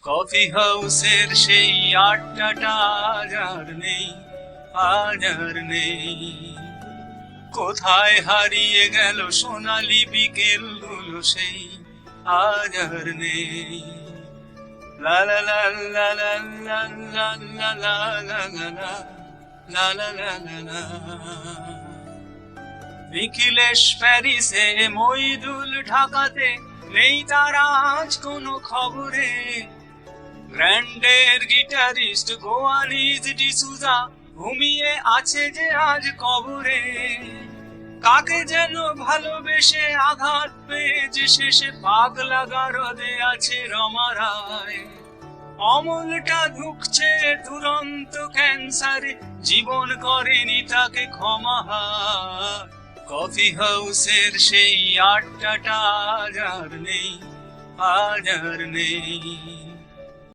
Coffee হাউসের সেই আড্ডাটা আজ আর নেই, আজ আর নেই। কোথায় হারিয়ে গেল সোনালি বিকেল গুলো সেই, আজ আর নেই। লা লা লা লা লা লা লা লা লা লা লা লা লা লা লা লা। নিখিলেশ প্যারিসে, মইদুল ঢাকাতে, নেই তারা আজ কোনো খবরে। গ্র্যান্ডের গিটারিস্ট গোয়ালিজ ডিসুজা ঘুমিয়ে আছে যে আজ কবরে। কাকে যেন ভালোবেসে আঘাত পেয়ে যে শেষে পাগলা গারদে আছে রমা রায়। অমলটা ঢুকছে দুরন্ত ক্যান্সারে, জীবন করেনি তাকে ক্ষমা হায়। কফি হাউসের সেই আড্ডাটা আজ আর নেই, আজ আর নেই।